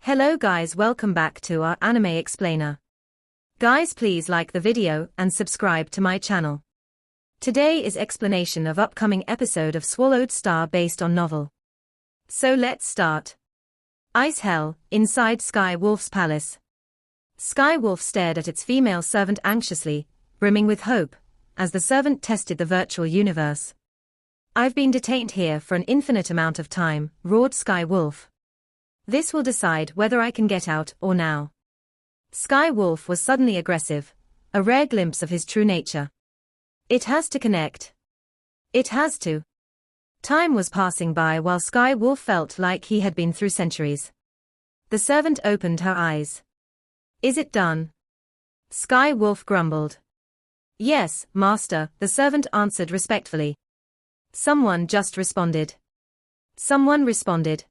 Hello guys, welcome back to our anime explainer. Guys, please like the video and subscribe to my channel. Today is explanation of upcoming episode of Swallowed Star based on novel. So let's start. Ice Hell, inside Sky Wolf's palace. Sky Wolf stared at its female servant anxiously, brimming with hope, as the servant tested the virtual universe. I've been detained here for an infinite amount of time, roared Sky Wolf. This will decide whether I can get out or now. Sky Wolf was suddenly aggressive, a rare glimpse of his true nature. It has to connect. It has to. Time was passing by while Sky Wolf felt like he had been through centuries. The servant opened her eyes. Is it done? Sky Wolf grumbled. Yes, master, the servant answered respectfully. Someone just responded. Someone responded.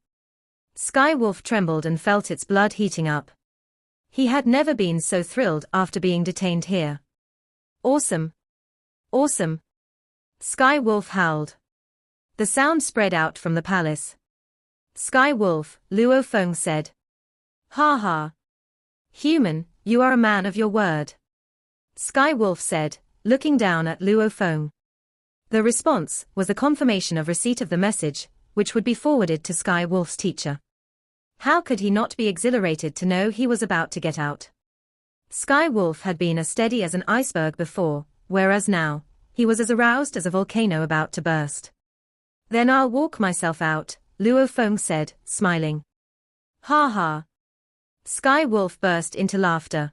Sky Wolf trembled and felt its blood heating up. He had never been so thrilled after being detained here. Awesome. Awesome. Sky Wolf howled. The sound spread out from the palace. Sky Wolf, Luo Feng said. Ha ha. Human, you are a man of your word. Sky Wolf said, looking down at Luo Feng. The response was a confirmation of receipt of the message, which would be forwarded to Sky Wolf's teacher. How could he not be exhilarated to know he was about to get out? Sky Wolf had been as steady as an iceberg before, whereas now, he was as aroused as a volcano about to burst. Then I'll walk myself out, Luo Feng said, smiling. Ha ha. Sky Wolf burst into laughter.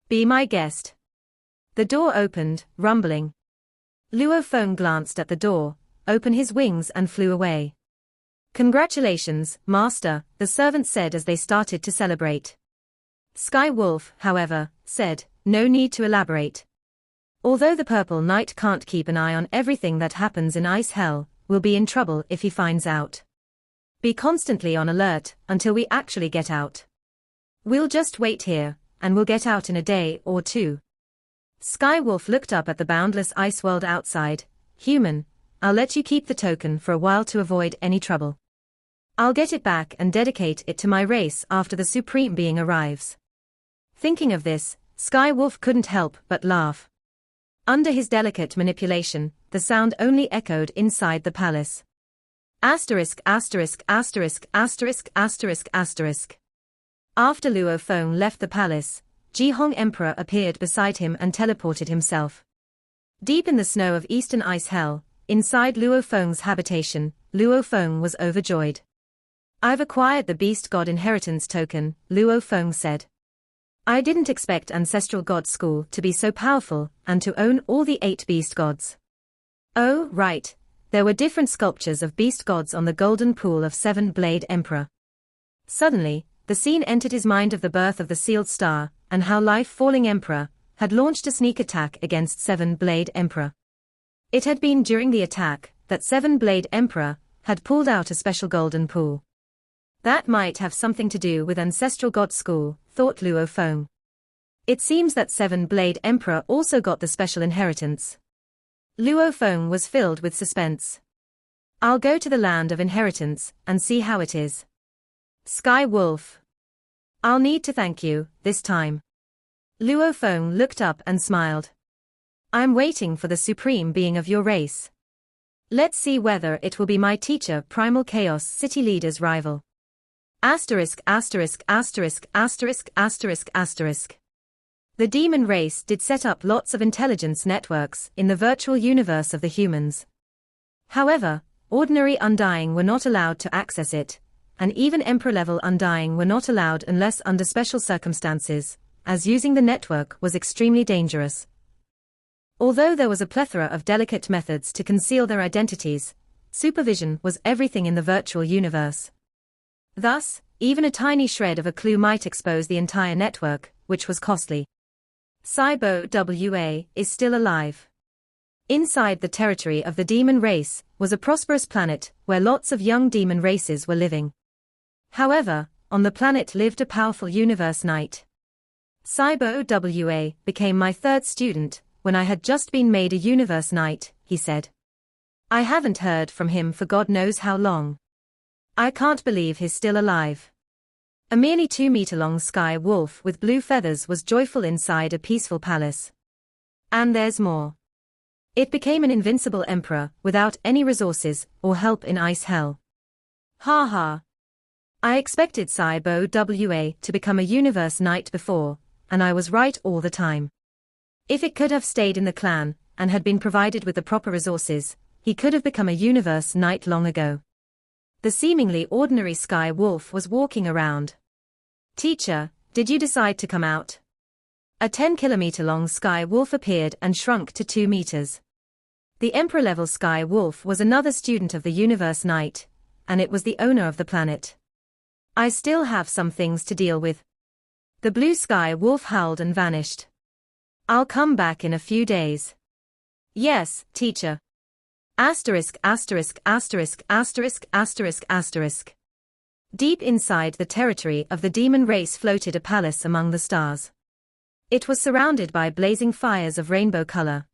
Be my guest. The door opened, rumbling. Luo Feng glanced at the door, opened his wings and flew away. Congratulations, master, the servant said as they started to celebrate. Sky Wolf, however, said, no need to elaborate. Although the Purple Knight can't keep an eye on everything that happens in Ice Hell, we'll be in trouble if he finds out. Be constantly on alert until we actually get out. We'll just wait here, and we'll get out in a day or two. Sky Wolf looked up at the boundless ice world outside. Human, I'll let you keep the token for a while to avoid any trouble. I'll get it back and dedicate it to my race after the Supreme Being arrives. Thinking of this, Sky Wolf couldn't help but laugh. Under his delicate manipulation, the sound only echoed inside the palace. Asterisk asterisk asterisk asterisk asterisk asterisk. After Luo Feng left the palace, Jihong Emperor appeared beside him and teleported himself. Deep in the snow of Eastern Ice Hell, inside Luo Feng's habitation, Luo Feng was overjoyed. I've acquired the Beast God Inheritance Token, Luo Feng said. I didn't expect Ancestral God School to be so powerful and to own all the 8 Beast Gods. Oh, right, there were different sculptures of Beast Gods on the golden pool of Seven-Blade Emperor. Suddenly, the scene entered his mind of the birth of the Sealed Star, and how Life-Falling Emperor had launched a sneak attack against Seven-Blade Emperor. It had been during the attack that Seven-Blade Emperor had pulled out a special golden pool. That might have something to do with Ancestral God School, thought Luo Feng. It seems that Seven-Blade Emperor also got the special inheritance. Luo Feng was filled with suspense. I'll go to the land of inheritance and see how it is. Sky Wolf. I'll need to thank you, this time. Luo Feng looked up and smiled. I'm waiting for the supreme being of your race. Let's see whether it will be my teacher, Primal Chaos City Leader's rival. Asterisk asterisk asterisk asterisk asterisk asterisk. The demon race did set up lots of intelligence networks in the virtual universe of the humans. However, ordinary Undying were not allowed to access it, and even Emperor-level Undying were not allowed unless under special circumstances, as using the network was extremely dangerous. Although there was a plethora of delicate methods to conceal their identities, supervision was everything in the virtual universe. Thus, even a tiny shred of a clue might expose the entire network, which was costly. Cybo WA is still alive. Inside the territory of the demon race was a prosperous planet where lots of young demon races were living. However, on the planet lived a powerful universe knight. Cybo WA became my 3rd student when I had just been made a universe knight, he said. I haven't heard from him for God knows how long. I can't believe he's still alive. A merely 2-meter-long sky wolf with blue feathers was joyful inside a peaceful palace. And there's more. It became an invincible emperor without any resources or help in ice hell. Ha ha. I expected Saibo Wa to become a universe knight before, and I was right all the time. If it could have stayed in the clan, and had been provided with the proper resources, he could have become a universe knight long ago. The seemingly ordinary sky wolf was walking around. Teacher, did you decide to come out? A 10-kilometer-long sky wolf appeared and shrunk to 2 meters. The emperor-level sky wolf was another student of the universe knight, and it was the owner of the planet. I still have some things to deal with. The blue sky wolf howled and vanished. I'll come back in a few days. Yes, teacher. Asterisk asterisk asterisk asterisk asterisk asterisk. Deep inside the territory of the demon race floated a palace among the stars. It was surrounded by blazing fires of rainbow color.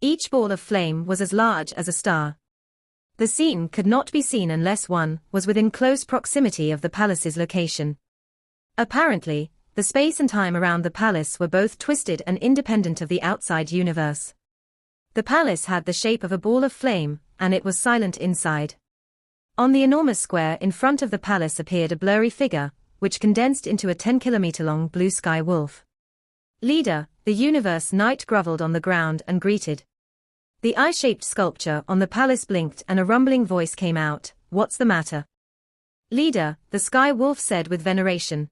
Each ball of flame was as large as a star. The scene could not be seen unless one was within close proximity of the palace's location. Apparently, the space and time around the palace were both twisted and independent of the outside universe. The palace had the shape of a ball of flame, and it was silent inside. On the enormous square in front of the palace appeared a blurry figure, which condensed into a 10-kilometer-long blue sky wolf. Leader, the universe knight groveled on the ground and greeted. The eye-shaped sculpture on the palace blinked and a rumbling voice came out, "What's the matter?" Leader, the sky wolf said with veneration.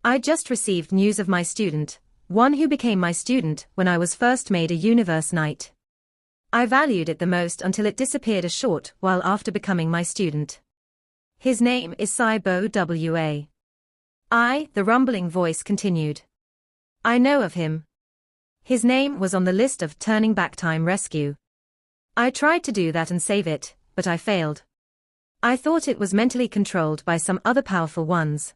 I just received news of my student, one who became my student when I was first made a universe knight. I valued it the most until it disappeared a short while after becoming my student. His name is Saibo Wa. The rumbling voice continued. I know of him. His name was on the list of turning back time rescue. I tried to do that and save it, but I failed. I thought it was mentally controlled by some other powerful ones.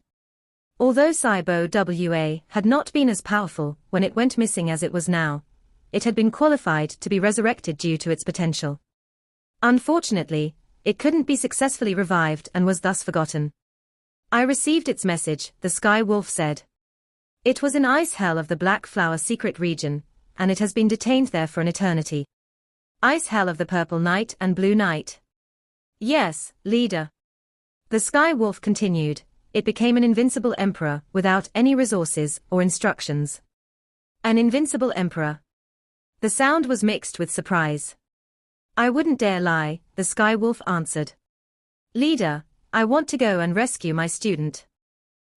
Although Saibo Wa had not been as powerful when it went missing as it was now, it had been qualified to be resurrected due to its potential. Unfortunately, it couldn't be successfully revived and was thus forgotten. I received its message, the sky wolf said. It was in ice hell of the Black Flower secret region, and it has been detained there for an eternity. Ice hell of the Purple Knight and Blue Knight. Yes, leader. The sky wolf continued. It became an invincible emperor without any resources or instructions. An invincible emperor. The sound was mixed with surprise. I wouldn't dare lie, the sky wolf answered. Leader, I want to go and rescue my student.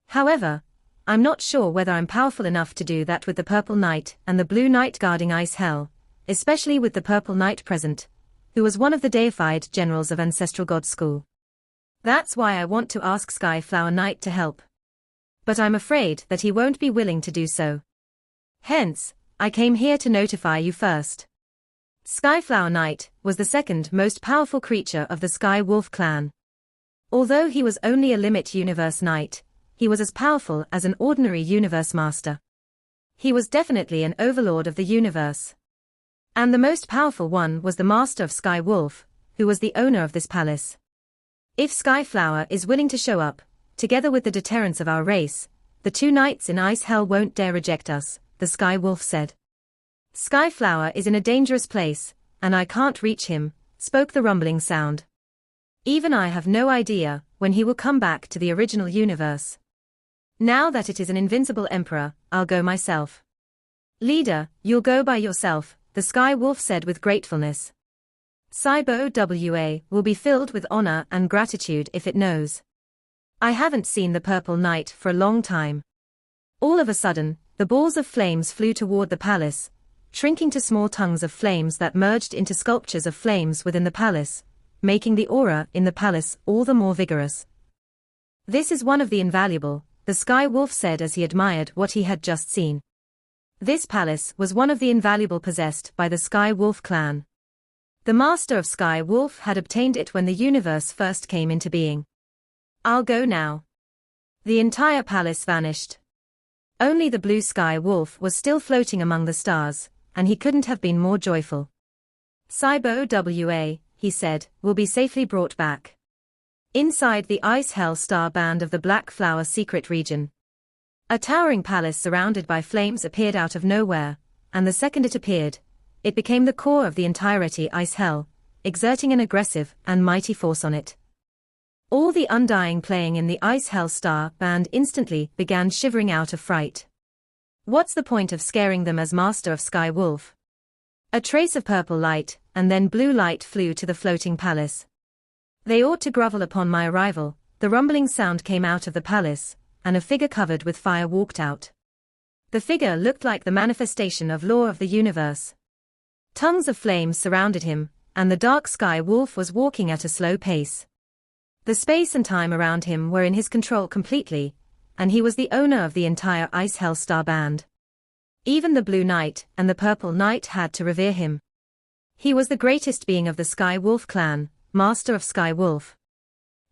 However, I'm not sure whether I'm powerful enough to do that with the Purple Knight and the Blue Knight guarding Ice Hell, especially with the Purple Knight present, who was one of the deified generals of Ancestral God School. That's why I want to ask Skyflower Knight to help. But I'm afraid that he won't be willing to do so. Hence, I came here to notify you first. Skyflower Knight was the second most powerful creature of the Sky Wolf clan. Although he was only a limit universe knight, he was as powerful as an ordinary universe master. He was definitely an overlord of the universe. And the most powerful one was the master of Sky Wolf, who was the owner of this palace. If Skyflower is willing to show up, together with the deterrence of our race, the 2 knights in Ice Hell won't dare reject us, the Sky Wolf said. Skyflower is in a dangerous place, and I can't reach him, spoke the rumbling sound. Even I have no idea when he will come back to the original universe. Now that it is an invincible emperor, I'll go myself. Leader, you'll go by yourself, the Sky Wolf said with gratefulness. Saibo Wa will be filled with honor and gratitude if it knows. I haven't seen the Purple Knight for a long time. All of a sudden, the balls of flames flew toward the palace, shrinking to small tongues of flames that merged into sculptures of flames within the palace, making the aura in the palace all the more vigorous. This is one of the invaluable, the Sky Wolf said as he admired what he had just seen. This palace was one of the invaluable possessed by the Sky Wolf clan. The master of Sky Wolf had obtained it when the universe first came into being. I'll go now. The entire palace vanished. Only the blue Sky Wolf was still floating among the stars, and he couldn't have been more joyful. Saibo Wa, he said, will be safely brought back. Inside the Ice Hell Star Band of the Black Flower Secret Region. A towering palace surrounded by flames appeared out of nowhere, and the second it appeared, it became the core of the entirety Ice Hell, exerting an aggressive and mighty force on it. All the undying playing in the Ice Hell Star Band instantly began shivering out of fright. What's the point of scaring them as Master of Sky Wolf? A trace of purple light, and then blue light flew to the floating palace. They ought to grovel upon my arrival. The rumbling sound came out of the palace, and a figure covered with fire walked out. The figure looked like the manifestation of law of the universe. Tongues of flames surrounded him, and the dark sky wolf was walking at a slow pace. The space and time around him were in his control completely, and he was the owner of the entire Ice Hell Star Band. Even the Blue Knight and the Purple Knight had to revere him. He was the greatest being of the Sky Wolf clan, Master of Sky Wolf.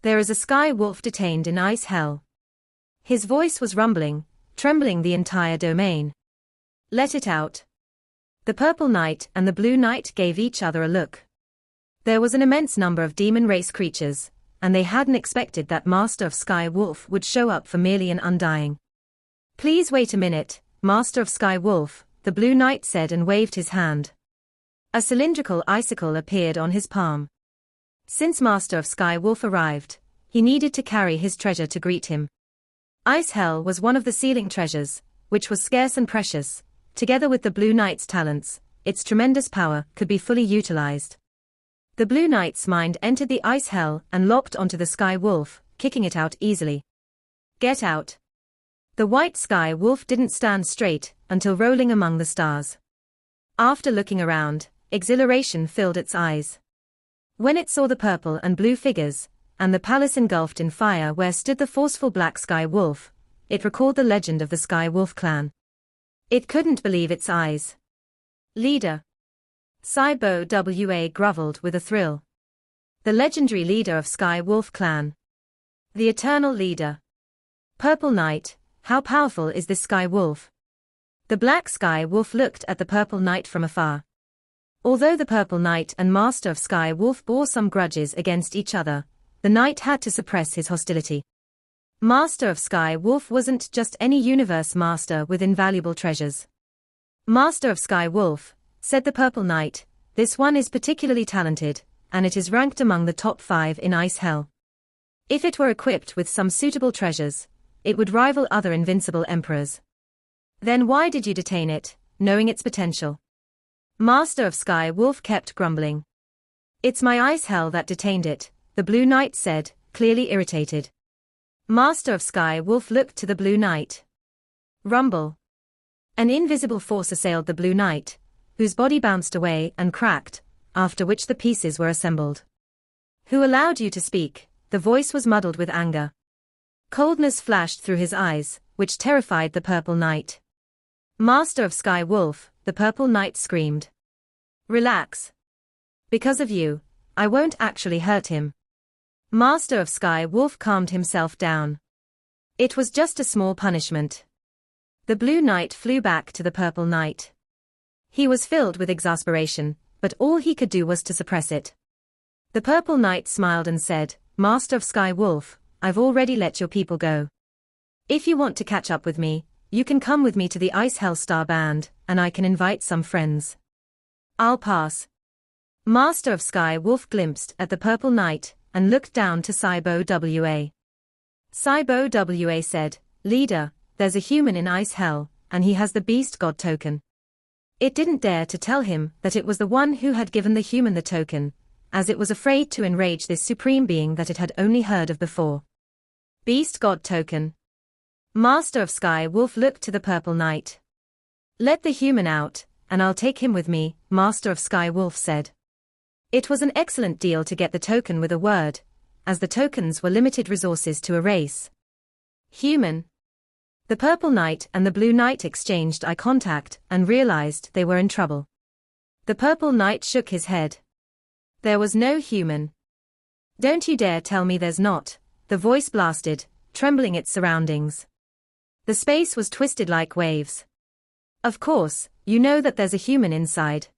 There is a Sky Wolf detained in Ice Hell. His voice was rumbling, trembling the entire domain. Let it out. The Purple Knight and the Blue Knight gave each other a look. There was an immense number of demon race creatures, and they hadn't expected that Master of Sky Wolf would show up for merely an undying. Please wait a minute, Master of Sky Wolf, the Blue Knight said and waved his hand. A cylindrical icicle appeared on his palm. Since Master of Sky Wolf arrived, he needed to carry his treasure to greet him. Ice Hell was one of the sealing treasures, which was scarce and precious. Together with the Blue Knight's talents, its tremendous power could be fully utilized. The Blue Knight's mind entered the Ice Hell and locked onto the Sky Wolf, kicking it out easily. Get out. The white Sky Wolf didn't stand straight until rolling among the stars. After looking around, exhilaration filled its eyes. When it saw the purple and blue figures, and the palace engulfed in fire where stood the forceful black Sky Wolf, it recalled the legend of the Sky Wolf clan. It couldn't believe its eyes. Leader. Cybo WA groveled with a thrill. The legendary leader of Sky Wolf clan. The eternal leader. Purple Knight, how powerful is this Sky Wolf? The black Sky Wolf looked at the Purple Knight from afar. Although the Purple Knight and Master of Sky Wolf bore some grudges against each other, the Knight had to suppress his hostility. Master of Sky Wolf wasn't just any universe master with invaluable treasures. Master of Sky Wolf, said the Purple Knight, this one is particularly talented, and it is ranked among the top 5 in Ice Hell. If it were equipped with some suitable treasures, it would rival other invincible emperors. Then why did you detain it, knowing its potential? Master of Sky Wolf kept grumbling. It's my Ice Hell that detained it, the Blue Knight said, clearly irritated. Master of Sky Wolf looked to the Blue Knight. Rumble. An invisible force assailed the Blue Knight, whose body bounced away and cracked, after which the pieces were assembled. Who allowed you to speak? The voice was muddled with anger. Coldness flashed through his eyes, which terrified the Purple Knight. Master of Sky Wolf, the Purple Knight screamed. Relax. Because of you, I won't actually hurt him. Master of Sky Wolf calmed himself down. It was just a small punishment. The Blue Knight flew back to the Purple Knight. He was filled with exasperation, but all he could do was to suppress it. The Purple Knight smiled and said, Master of Sky Wolf, I've already let your people go. If you want to catch up with me, you can come with me to the Ice Hell Star Band, and I can invite some friends. I'll pass. Master of Sky Wolf glimpsed at the Purple Knight, and looked down to Cybo WA. Cybo WA said, Leader, there's a human in Ice Hell, and he has the Beast God token. It didn't dare to tell him that it was the one who had given the human the token, as it was afraid to enrage this supreme being that it had only heard of before. Beast God token. Master of Sky Wolf looked to the Purple Knight. Let the human out, and I'll take him with me, Master of Sky Wolf said. It was an excellent deal to get the token with a word, as the tokens were limited resources to a race. Human. The Purple Knight and the Blue Knight exchanged eye contact and realized they were in trouble. The Purple Knight shook his head. There was no human. Don't you dare tell me there's not, the voice blasted, trembling its surroundings. The space was twisted like waves. Of course, you know that there's a human inside.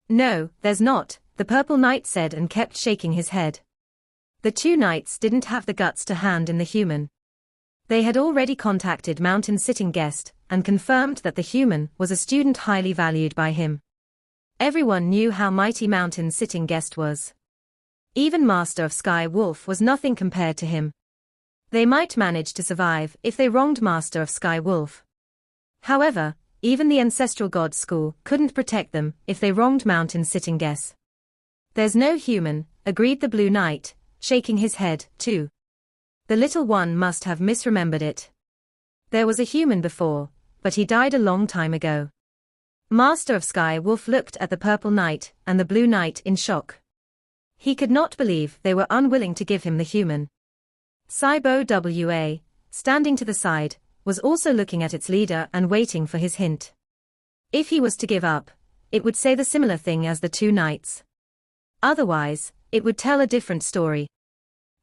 No, there's not, the Purple Knight said and kept shaking his head. The two knights didn't have the guts to hand in the human. They had already contacted Mountain Sitting Guest and confirmed that the human was a student highly valued by him. Everyone knew how mighty Mountain Sitting Guest was. Even Master of Sky Wolf was nothing compared to him. They might manage to survive if they wronged Master of Sky Wolf. However, even the ancestral god school couldn't protect them if they wronged Mountain Sitting Guest. There's no human, agreed the Blue Knight, shaking his head, too. The little one must have misremembered it. There was a human before, but he died a long time ago. Master of Sky Wolf looked at the Purple Knight and the Blue Knight in shock. He could not believe they were unwilling to give him the human. Saibo Wa, standing to the side, was also looking at its leader and waiting for his hint. If he was to give up, it would say the similar thing as the two knights. Otherwise, it would tell a different story.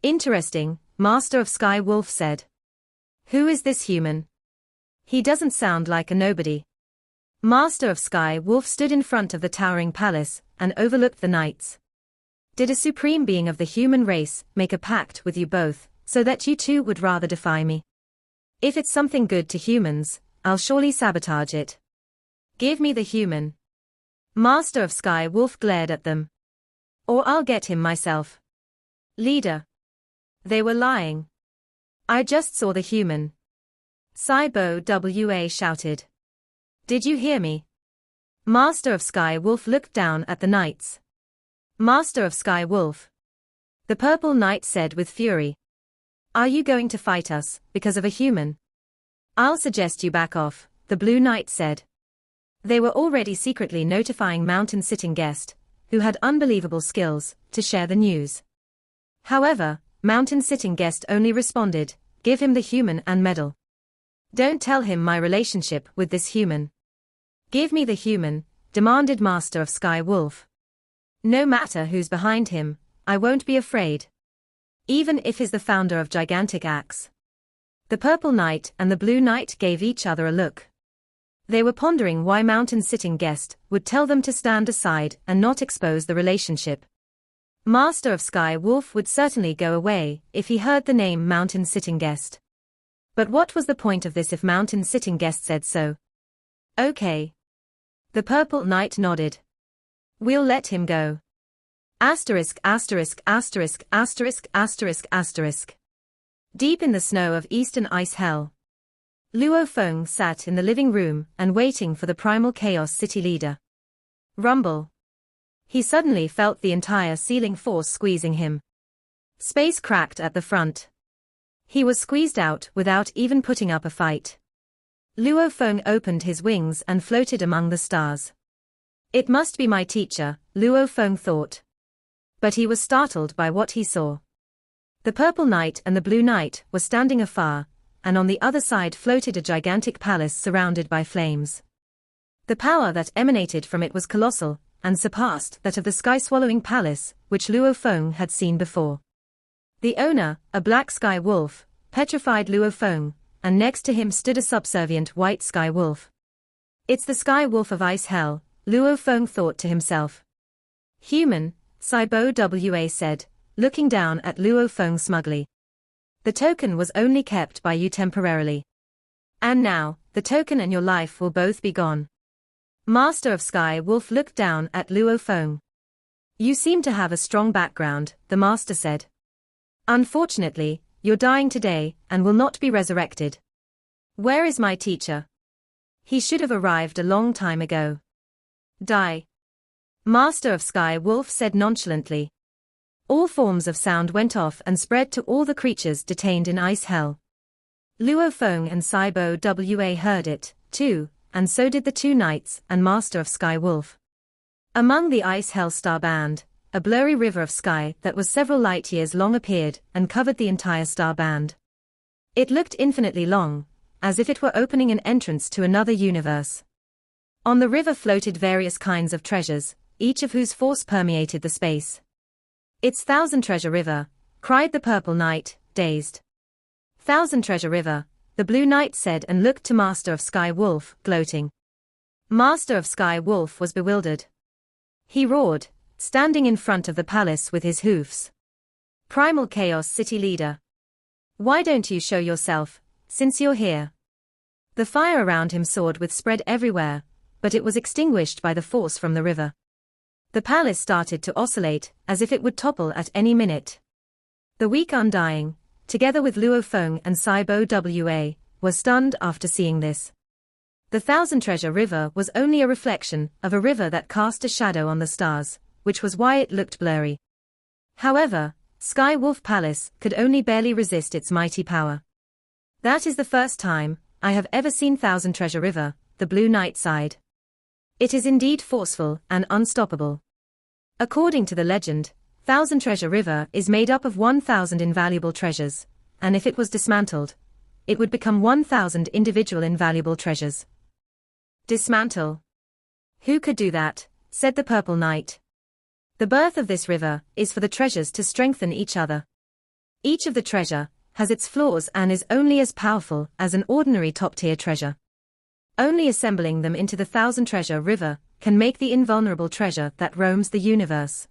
Interesting, Master of Sky Wolf said. Who is this human? He doesn't sound like a nobody. Master of Sky Wolf stood in front of the towering palace and overlooked the knights. Did a supreme being of the human race make a pact with you both, so that you two would rather defy me? If it's something good to humans, I'll surely sabotage it. Give me the human. Master of Sky Wolf glared at them. Or I'll get him myself. Leader. They were lying. I just saw the human. Saibo Wa shouted. Did you hear me? Master of Sky Wolf looked down at the knights. Master of Sky Wolf. The Purple Knight said with fury. Are you going to fight us because of a human? I'll suggest you back off, the Blue Knight said. They were already secretly notifying Mountain Sitting Guest, who had unbelievable skills, to share the news. However, Mountain Sitting Guest only responded, give him the human and medal. Don't tell him my relationship with this human. Give me the human, demanded Master of Sky Wolf. No matter who's behind him, I won't be afraid. Even if he's the founder of Gigantic Axe. The Purple Knight and the Blue Knight gave each other a look. They were pondering why Mountain Sitting Guest would tell them to stand aside and not expose the relationship. Master of Sky Wolf would certainly go away if he heard the name Mountain Sitting Guest. But what was the point of this if Mountain Sitting Guest said so? Okay. The Purple Knight nodded. We'll let him go. Asterisk asterisk asterisk asterisk asterisk asterisk. Deep in the snow of Eastern Ice Hell, Luo Feng sat in the living room and waiting for the Primal Chaos City leader. Rumble. He suddenly felt the entire ceiling force squeezing him. Space cracked at the front. He was squeezed out without even putting up a fight. Luo Feng opened his wings and floated among the stars. It must be my teacher, Luo Feng thought. But he was startled by what he saw. The Purple Knight and the Blue Knight were standing afar, and on the other side floated a gigantic palace surrounded by flames. The power that emanated from it was colossal, and surpassed that of the sky-swallowing palace, which Luo Feng had seen before. The owner, a black sky wolf, petrified Luo Feng, and next to him stood a subservient white sky wolf. It's the sky wolf of Ice Hell, Luo Feng thought to himself. Human, Saibo Wa said, looking down at Luo Feng smugly. The token was only kept by you temporarily. And now, the token and your life will both be gone. Master of Sky Wolf looked down at Luo Feng. You seem to have a strong background, the master said. Unfortunately, you're dying today and will not be resurrected. Where is my teacher? He should have arrived a long time ago. Die. Master of Sky Wolf said nonchalantly. All forms of sound went off and spread to all the creatures detained in Ice Hell. Luo Feng and Saibo Wa heard it, too, and so did the two knights and Master of Sky Wolf. Among the Ice Hell star band, a blurry river of sky that was several light years long appeared and covered the entire star band. It looked infinitely long, as if it were opening an entrance to another universe. On the river floated various kinds of treasures, each of whose force permeated the space. It's Thousand Treasure River, cried the Purple Knight, dazed. Thousand Treasure River, the Blue Knight said and looked to Master of Sky Wolf, gloating. Master of Sky Wolf was bewildered. He roared, standing in front of the palace with his hoofs. Primal Chaos City Leader. Why don't you show yourself, since you're here? The fire around him soared with spread everywhere, but it was extinguished by the force from the river. The palace started to oscillate, as if it would topple at any minute. The weak Undying, together with Luo Feng and Saibo Wa, was stunned after seeing this. The Thousand Treasure River was only a reflection of a river that cast a shadow on the stars, which was why it looked blurry. However, Sky Wolf Palace could only barely resist its mighty power. That is the first time I have ever seen Thousand Treasure River, the Blue Knight sighed. It is indeed forceful and unstoppable. According to the legend, Thousand Treasure River is made up of 1,000 invaluable treasures, and if it was dismantled, it would become 1,000 individual invaluable treasures. Dismantle? Who could do that? Said the Purple Knight. The birth of this river is for the treasures to strengthen each other. Each of the treasure has its flaws and is only as powerful as an ordinary top-tier treasure. Only assembling them into the Thousand Treasure River can make the invulnerable treasure that roams the universe.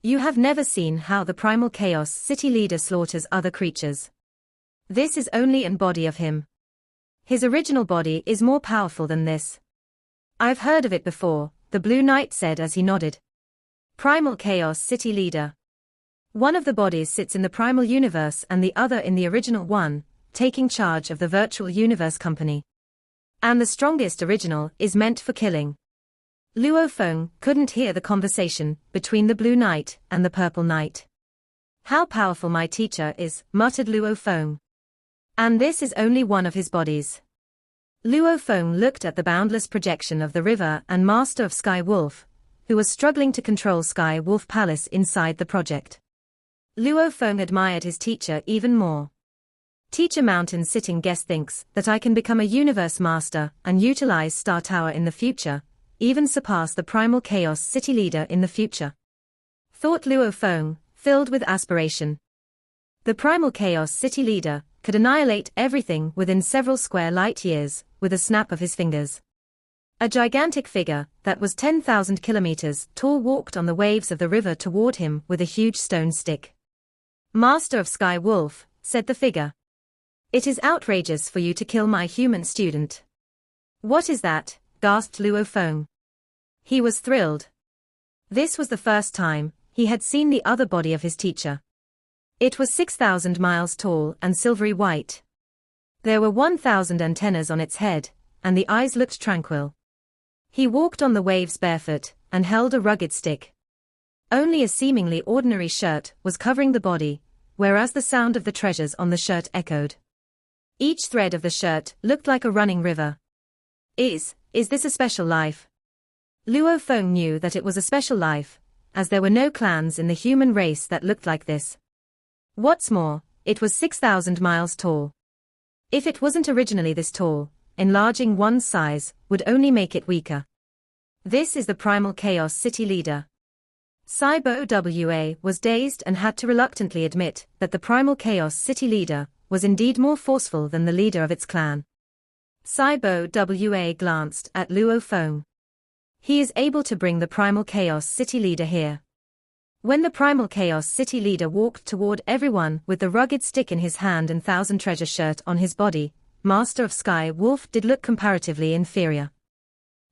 You have never seen how the Primal Chaos City Leader slaughters other creatures. This is only an body of him. His original body is more powerful than this. I've heard of it before, the Blue Knight said as he nodded. Primal Chaos City Leader. One of the bodies sits in the Primal Universe and the other in the original one, taking charge of the Virtual Universe Company. And the strongest original is meant for killing. Luo Feng couldn't hear the conversation between the Blue Knight and the Purple Knight. How powerful my teacher is, muttered Luo Feng. And this is only one of his bodies. Luo Feng looked at the boundless projection of the river and Master of Sky Wolf, who was struggling to control Sky Wolf Palace inside the project. Luo Feng admired his teacher even more. Teacher Mountain Sitting Guest thinks that I can become a universe master and utilize Star Tower in the future, even surpass the Primal Chaos City Leader in the future. Thought Luo Feng, filled with aspiration. The Primal Chaos City Leader could annihilate everything within several square light years with a snap of his fingers. A gigantic figure that was 10,000 kilometers tall walked on the waves of the river toward him with a huge stone stick. Master of Sky Wolf, said the figure. It is outrageous for you to kill my human student. What is that? Gasped Luo Feng. He was thrilled. This was the first time he had seen the other body of his teacher. It was 6,000 miles tall and silvery white. There were 1,000 antennas on its head, and the eyes looked tranquil. He walked on the waves barefoot and held a rugged stick. Only a seemingly ordinary shirt was covering the body, whereas the sound of the treasures on the shirt echoed. Each thread of the shirt looked like a running river. Is this a special life? Luo Feng knew that it was a special life, as there were no clans in the human race that looked like this. What's more, it was 6,000 miles tall. If it wasn't originally this tall, enlarging one's size would only make it weaker. This is the Primal Chaos City Leader. Saibo Wa was dazed and had to reluctantly admit that the Primal Chaos City Leader was indeed more forceful than the leader of its clan. Saibo Wa glanced at Luo Feng. He is able to bring the Primal Chaos City Leader here. When the Primal Chaos City Leader walked toward everyone with the rugged stick in his hand and Thousand Treasure shirt on his body, Master of Sky Wolf did look comparatively inferior.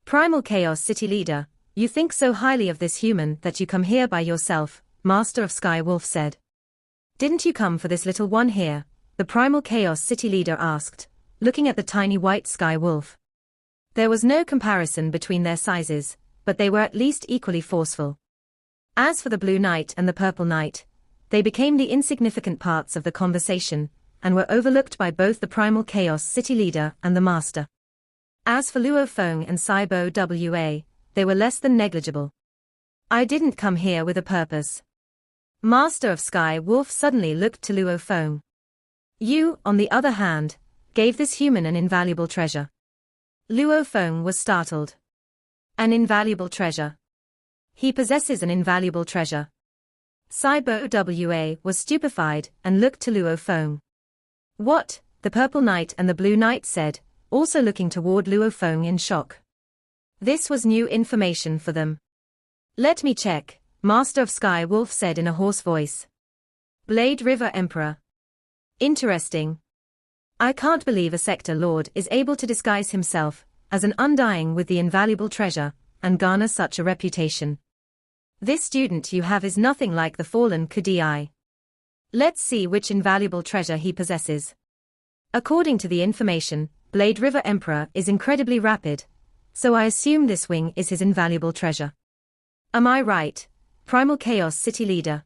Primal Chaos City Leader, you think so highly of this human that you come here by yourself, Master of Sky Wolf said. Didn't you come for this little one here? The Primal Chaos City Leader asked, looking at the tiny white Sky Wolf. There was no comparison between their sizes, but they were at least equally forceful. As for the Blue Knight and the Purple Knight, they became the insignificant parts of the conversation, and were overlooked by both the Primal Chaos City Leader and the Master. As for Luo Feng and Saibo Wa, they were less than negligible. I didn't come here with a purpose. Master of Sky Wolf suddenly looked to Luo Feng. You, on the other hand, gave this human an invaluable treasure. Luo Feng was startled. An invaluable treasure. He possesses an invaluable treasure. Saibo Wa was stupefied and looked to Luo Feng. What? The Purple Knight and the Blue Knight said, also looking toward Luo Feng in shock. This was new information for them. Let me check, Master of Sky Wolf said in a hoarse voice. Blade River Emperor. Interesting. I can't believe a sector lord is able to disguise himself as an undying with the invaluable treasure and garner such a reputation. This student you have is nothing like the fallen Kudai. Let's see which invaluable treasure he possesses. According to the information, Blade River Emperor is incredibly rapid, so I assume this wing is his invaluable treasure. Am I right, Primal Chaos City Leader?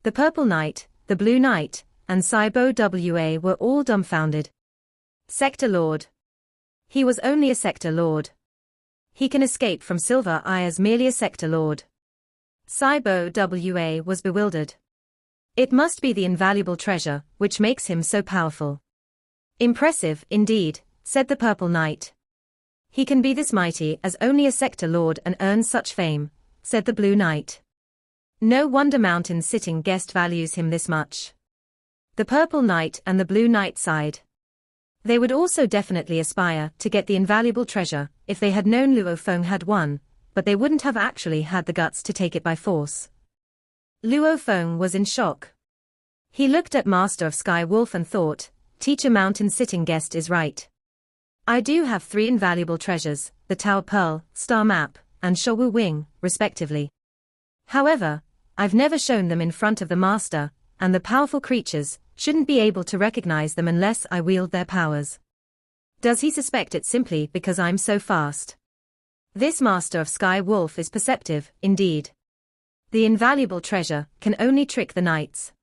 The Purple Knight, the Blue Knight, and Cybo WA were all dumbfounded. Sector Lord. He was only a Sector Lord. He can escape from Silver Eye as merely a Sector Lord. Cybo WA was bewildered. It must be the invaluable treasure which makes him so powerful. Impressive, indeed, said the Purple Knight. He can be this mighty as only a Sector Lord and earn such fame, said the Blue Knight. No wonder Mountain Sitting Guest values him this much. The Purple Knight and the Blue Knight sighed. They would also definitely aspire to get the invaluable treasure if they had known Luo Feng had won, but they wouldn't have actually had the guts to take it by force. Luo Feng was in shock. He looked at Master of Sky Wolf and thought, Teacher Mountain Sitting Guest is right. I do have 3 invaluable treasures, the Tao Pearl, Star Map, and Showu Wing, respectively. However, I've never shown them in front of the Master, and the powerful creatures shouldn't be able to recognize them unless I wield their powers. Does he suspect it simply because I'm so fast? This Master of Sky Wolf is perceptive, indeed. The invaluable treasure can only trick the knights.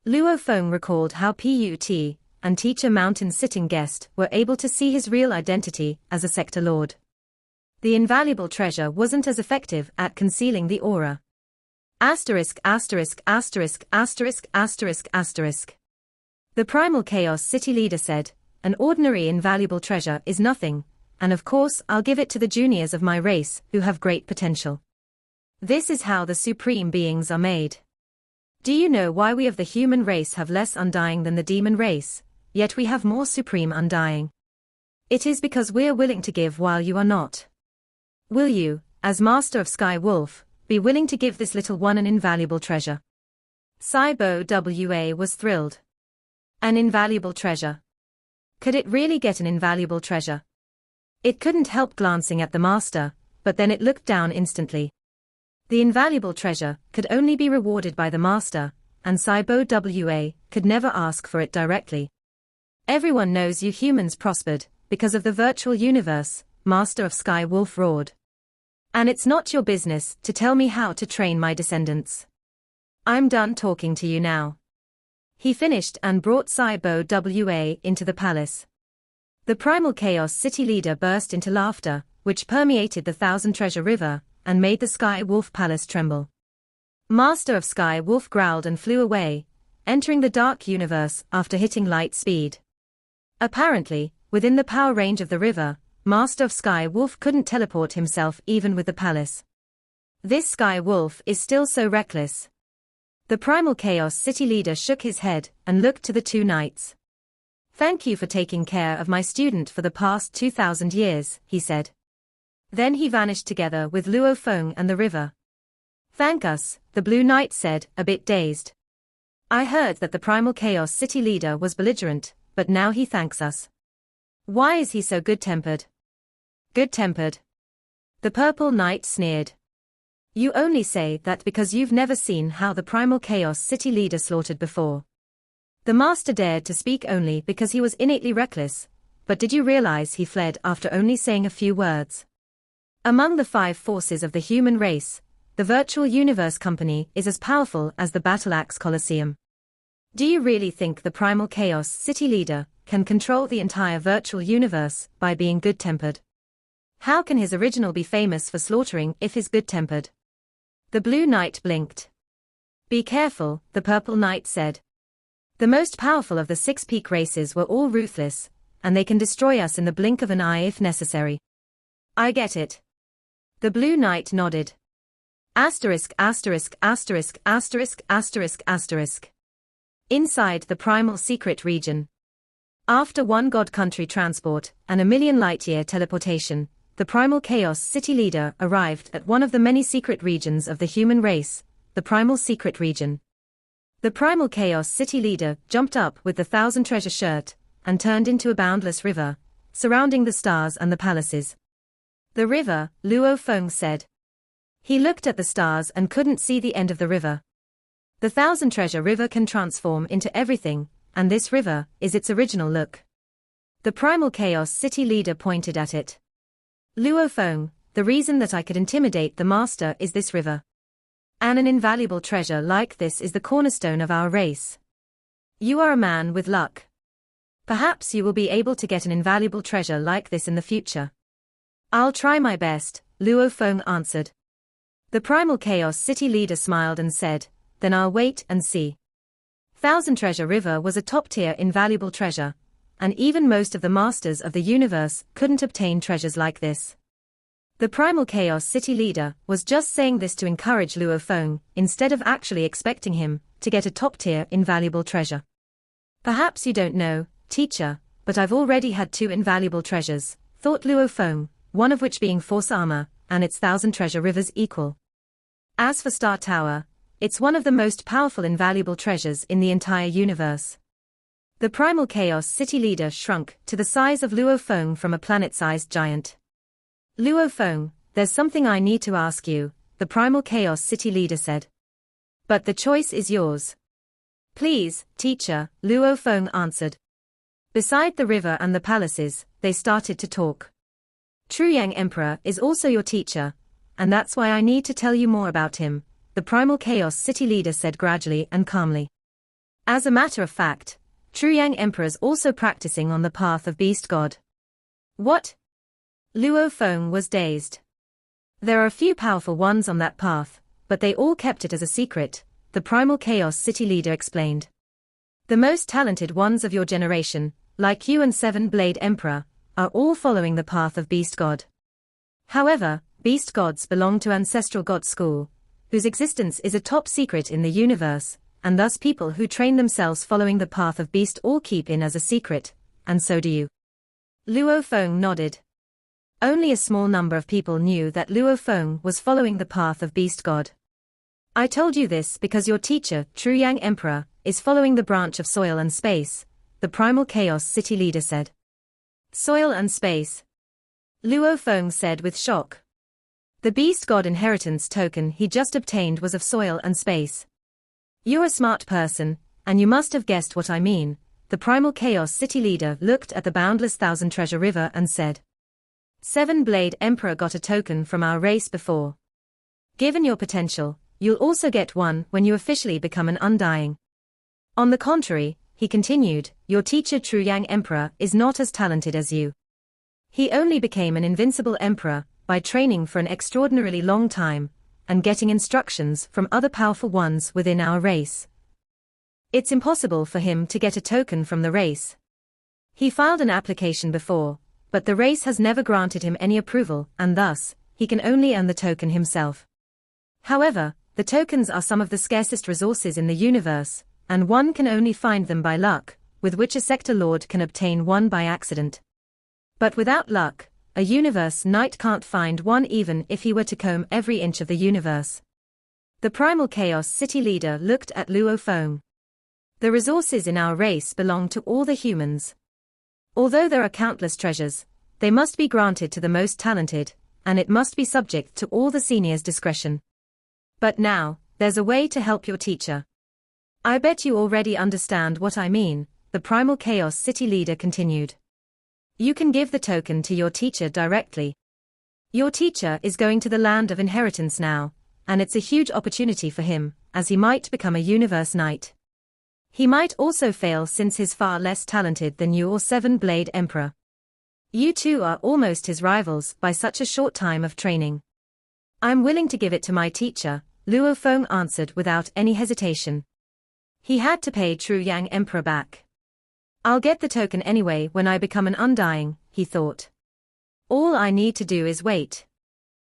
Luo Feng recalled how Put and Teacher Mountain Sitting Guest were able to see his real identity as a Sector Lord. The invaluable treasure wasn't as effective at concealing the aura. Asterisk asterisk asterisk asterisk asterisk asterisk. The Primal Chaos City Leader said, an ordinary invaluable treasure is nothing, and of course I'll give it to the juniors of my race who have great potential. This is how the supreme beings are made. Do you know why we of the human race have less undying than the demon race, yet we have more supreme undying? It is because we're willing to give while you are not. Will you, as Master of Sky Wolf, be willing to give this little one an invaluable treasure? Cybo WA was thrilled. An invaluable treasure. Could it really get an invaluable treasure? It couldn't help glancing at the Master, but then it looked down instantly. The invaluable treasure could only be rewarded by the Master, and Cybo WA could never ask for it directly. Everyone knows you humans prospered because of the virtual universe, Master of Sky Wolf roared. And it's not your business to tell me how to train my descendants. I'm done talking to you now. He finished and brought Cybo WA into the palace. The Primal Chaos City Leader burst into laughter, which permeated the Thousand Treasure River, and made the Sky Wolf Palace tremble. Master of Sky Wolf growled and flew away, entering the dark universe after hitting light speed. Apparently, within the power range of the river, Master of Sky Wolf couldn't teleport himself even with the palace. This Sky Wolf is still so reckless. The Primal Chaos City Leader shook his head and looked to the 2 knights. Thank you for taking care of my student for the past 2,000 years, he said. Then he vanished together with Luo Feng and the river. Thank us, the Blue Knight said, a bit dazed. I heard that the Primal Chaos City Leader was belligerent, but now he thanks us. Why is he so good-tempered? Good-tempered? The Purple Knight sneered. You only say that because you've never seen how the Primal Chaos City Leader slaughtered before. The Master dared to speak only because he was innately reckless, but did you realize he fled after only saying a few words? Among the 5 forces of the human race, the Virtual Universe Company is as powerful as the Battle Axe Colosseum. Do you really think the Primal Chaos City Leader can control the entire virtual universe by being good-tempered? How can his original be famous for slaughtering if he's good-tempered? The Blue Knight blinked. Be careful, the Purple Knight said. The most powerful of the 6 peak races were all ruthless, and they can destroy us in the blink of an eye if necessary. I get it. The Blue Knight nodded. Asterisk asterisk asterisk asterisk asterisk asterisk. Inside the primal secret region. After 1 god country transport and a million light-year teleportation, the Primal Chaos City Leader arrived at one of the many secret regions of the human race, the Primal Secret Region. The primal chaos city leader jumped up with the 1,000 treasure shirt and turned into a boundless river, surrounding the stars and the palaces. The river, Luo Feng said. He looked at the stars and couldn't see the end of the river. The 1,000 treasure river can transform into everything, and this river is its original look. The primal chaos city leader pointed at it. Luo Feng, the reason that I could intimidate the master is this river. And an invaluable treasure like this is the cornerstone of our race. You are a man with luck. Perhaps you will be able to get an invaluable treasure like this in the future. I'll try my best, Luo Feng answered. The primal chaos city leader smiled and said, then I'll wait and see. 1,000 Treasure River was a top-tier invaluable treasure, and even most of the masters of the universe couldn't obtain treasures like this. The primal chaos city leader was just saying this to encourage Luo Feng, instead of actually expecting him to get a top-tier invaluable treasure. Perhaps you don't know, teacher, but I've already had 2 invaluable treasures, thought Luo Feng, one of which being Force Armor, and its 1,000 Treasure Rivers equal. As for Star Tower, it's one of the most powerful invaluable treasures in the entire universe. The primal chaos city leader shrunk to the size of Luo Feng from a planet-sized giant. Luo Feng, there's something I need to ask you, the primal chaos city leader said. But the choice is yours. Please, teacher, Luo Feng answered. Beside the river and the palaces, they started to talk. Truyang Emperor is also your teacher, and that's why I need to tell you more about him, the primal chaos city leader said gradually and calmly. As a matter of fact, Truyang Emperor is also practicing on the path of Beast God. What? Luo Feng was dazed. There are a few powerful ones on that path, but they all kept it as a secret, the primal chaos city leader explained. The most talented ones of your generation, like you and 7-Blade Emperor, are all following the path of Beast God. However, Beast Gods belong to Ancestral God School, whose existence is a top secret in the universe, and thus people who train themselves following the path of Beast all keep in as a secret, and so do you. Luo Feng nodded. Only a small number of people knew that Luo Feng was following the path of Beast God. I told you this because your teacher, Truyang Emperor, is following the branch of Soil and Space, the primal chaos city leader said. Soil and Space? Luo Feng said with shock. The Beast God inheritance token he just obtained was of Soil and Space. You're a smart person, and you must have guessed what I mean. The primal chaos city leader looked at the boundless 1,000 Treasure River and said. 7-Blade Emperor got a token from our race before. Given your potential, you'll also get one when you officially become an Undying. On the contrary, he continued, your teacher Truyang Emperor is not as talented as you. He only became an invincible emperor by training for an extraordinarily long time, and getting instructions from other powerful ones within our race. It's impossible for him to get a token from the race. He filed an application before, but the race has never granted him any approval, and thus, he can only earn the token himself. However, the tokens are some of the scarcest resources in the universe, and one can only find them by luck, with which a sector lord can obtain one by accident. But without luck, a universe knight can't find one even if he were to comb every inch of the universe. The primal chaos city leader looked at Luo Feng. The resources in our race belong to all the humans. Although there are countless treasures, they must be granted to the most talented, and it must be subject to all the seniors' discretion. But now, there's a way to help your teacher. I bet you already understand what I mean, the primal chaos city leader continued. You can give the token to your teacher directly. Your teacher is going to the land of inheritance now, and it's a huge opportunity for him, as he might become a universe knight. He might also fail since he's far less talented than you or 7-Blade Emperor. You two are almost his rivals by such a short time of training. I'm willing to give it to my teacher, Luo Feng answered without any hesitation. He had to pay Truyang Emperor back. I'll get the token anyway when I become an Undying, he thought. All I need to do is wait.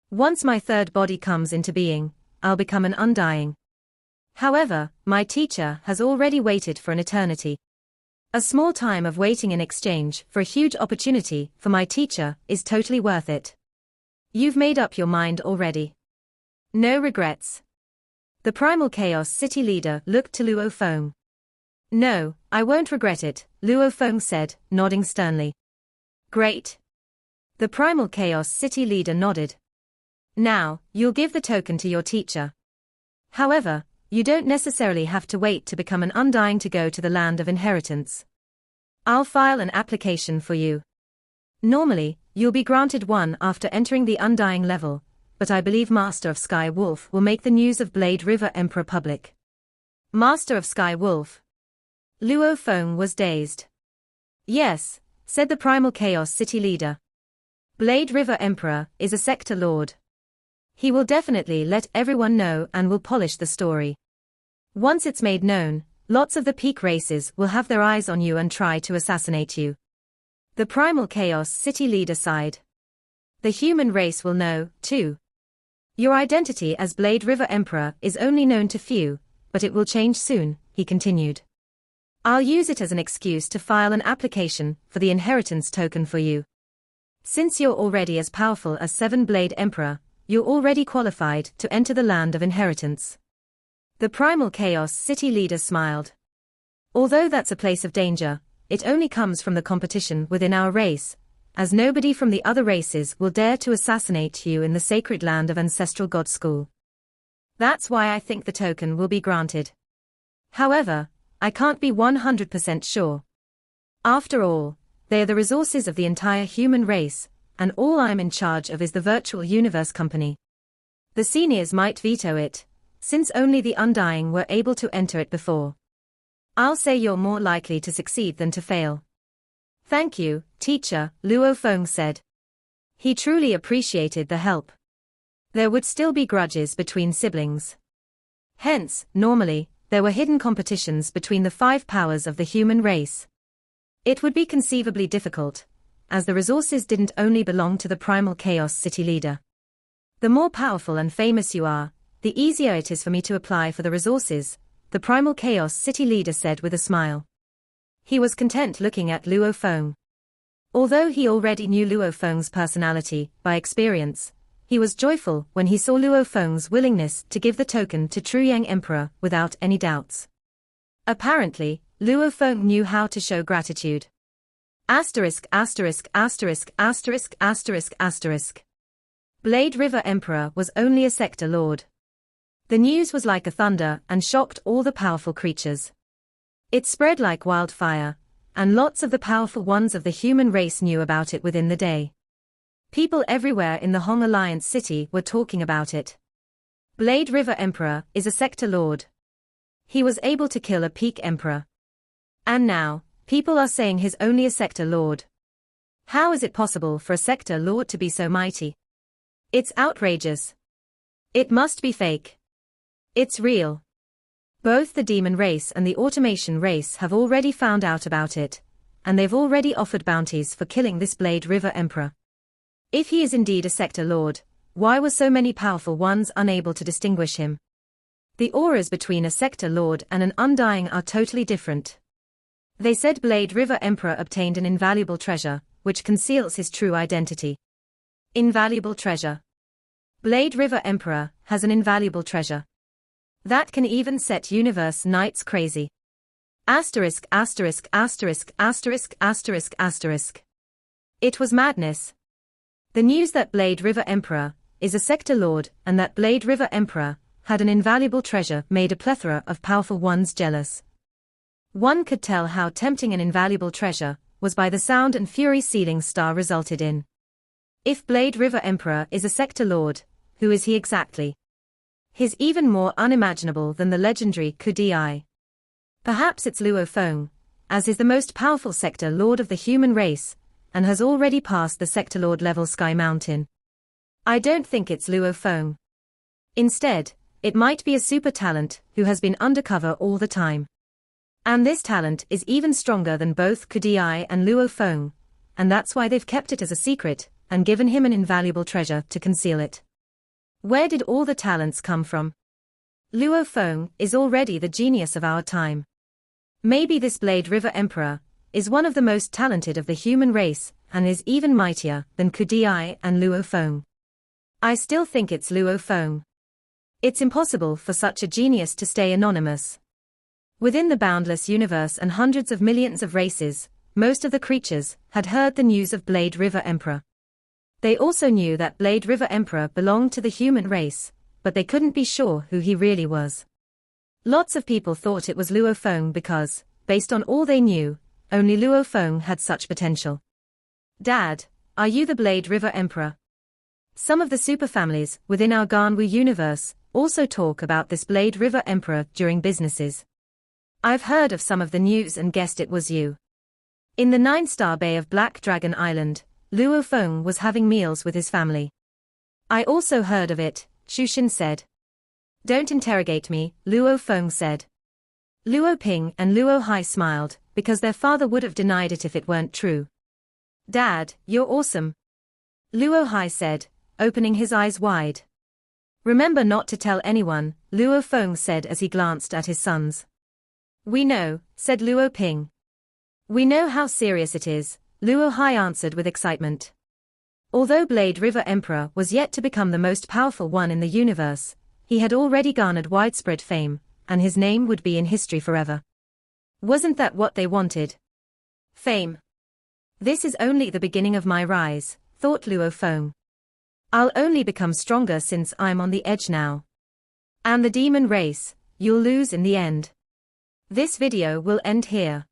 Once my third body comes into being, I'll become an Undying. However, my teacher has already waited for an eternity. A small time of waiting in exchange for a huge opportunity for my teacher is totally worth it. You've made up your mind already. No regrets. The Primal Chaos City leader looked to Luo Feng. No, I won't regret it, Luo Feng said, nodding sternly. Great. The Primal Chaos City leader nodded. Now, you'll give the token to your teacher. However, you don't necessarily have to wait to become an Undying to go to the land of inheritance. I'll file an application for you. Normally, you'll be granted one after entering the Undying level, but I believe Master of Sky Wolf will make the news of Blade River Emperor public. Master of Sky Wolf. Luo Feng was dazed. Yes, said the Primal Chaos City leader. Blade River Emperor is a sector lord. He will definitely let everyone know and will polish the story. Once it's made known, lots of the peak races will have their eyes on you and try to assassinate you. The Primal Chaos City leader sighed. The human race will know, too. Your identity as Blade River Emperor is only known to few, but it will change soon, he continued. I'll use it as an excuse to file an application for the inheritance token for you. Since you're already as powerful as Seven Blade Emperor, you're already qualified to enter the land of inheritance. The Primal Chaos City leader smiled. Although that's a place of danger, it only comes from the competition within our race, as nobody from the other races will dare to assassinate you in the sacred land of Ancestral God School. That's why I think the token will be granted. However, I can't be 100% sure. After all, they are the resources of the entire human race, and all I'm in charge of is the Virtual Universe Company. The seniors might veto it, since only the Undying were able to enter it before. I'll say you're more likely to succeed than to fail. Thank you, teacher, Luo Feng said. He truly appreciated the help. There would still be grudges between siblings. Hence, normally, there were hidden competitions between the 5 powers of the human race. It would be conceivably difficult, as the resources didn't only belong to the Primal Chaos City leader. The more powerful and famous you are, the easier it is for me to apply for the resources, the Primal Chaos City leader said with a smile. He was content looking at Luo Feng. Although he already knew Luo Feng's personality by experience, he was joyful when he saw Luo Feng's willingness to give the token to Truyang Emperor without any doubts. Apparently, Luo Feng knew how to show gratitude. Asterisk asterisk asterisk asterisk asterisk asterisk. Blade River Emperor was only a sector lord. The news was like a thunder and shocked all the powerful creatures. It spread like wildfire, and lots of the powerful ones of the human race knew about it within the day. People everywhere in the Hong Alliance city were talking about it. Blade River Emperor is a sector lord. He was able to kill a peak emperor. And now, people are saying he's only a sector lord. How is it possible for a sector lord to be so mighty? It's outrageous. It must be fake. It's real. Both the demon race and the automation race have already found out about it, and they've already offered bounties for killing this Blade River Emperor. If he is indeed a sector lord, why were so many powerful ones unable to distinguish him? The auras between a sector lord and an Undying are totally different. They said Blade River Emperor obtained an invaluable treasure, which conceals his true identity. Invaluable treasure. Blade River Emperor has an invaluable treasure. That can even set universe knights crazy. Asterisk asterisk asterisk asterisk asterisk asterisk. It was madness. The news that Blade River Emperor is a sector lord and that Blade River Emperor had an invaluable treasure made a plethora of powerful ones jealous. One could tell how tempting an invaluable treasure was by the sound and fury Sealing Star resulted in. If Blade River Emperor is a sector lord, who is he exactly? He's even more unimaginable than the legendary Kudai. Perhaps it's Luo Feng, as is the most powerful sector lord of the human race, and has already passed the sector lord level Sky Mountain. I don't think it's Luo Feng. Instead, it might be a super talent who has been undercover all the time. And this talent is even stronger than both Kudai and Luo Feng, and that's why they've kept it as a secret and given him an invaluable treasure to conceal it. Where did all the talents come from? Luo Feng is already the genius of our time. Maybe this Blade River Emperor is one of the most talented of the human race and is even mightier than Kudai and Luo Feng. I still think it's Luo Feng. It's impossible for such a genius to stay anonymous. Within the boundless universe and hundreds of millions of races, most of the creatures had heard the news of Blade River Emperor. They also knew that Blade River Emperor belonged to the human race, but they couldn't be sure who he really was. Lots of people thought it was Luo Feng because, based on all they knew, only Luo Feng had such potential. Dad, are you the Blade River Emperor? Some of the superfamilies within our Ganwu universe also talk about this Blade River Emperor during businesses. I've heard of some of the news and guessed it was you. In the 9-star bay of Black Dragon Island, Luo Feng was having meals with his family. I also heard of it, Shushin said. Don't interrogate me, Luo Feng said. Luo Ping and Luo Hai smiled, because their father would have denied it if it weren't true. Dad, you're awesome. Luo Hai said, opening his eyes wide. Remember not to tell anyone, Luo Feng said as he glanced at his sons. We know, said Luo Ping. We know how serious it is, Luo Hai answered with excitement. Although Blade River Emperor was yet to become the most powerful one in the universe, he had already garnered widespread fame, and his name would be in history forever. Wasn't that what they wanted? Fame. This is only the beginning of my rise, thought Luo Feng. I'll only become stronger since I'm on the edge now. And the demon race, you'll lose in the end. This video will end here.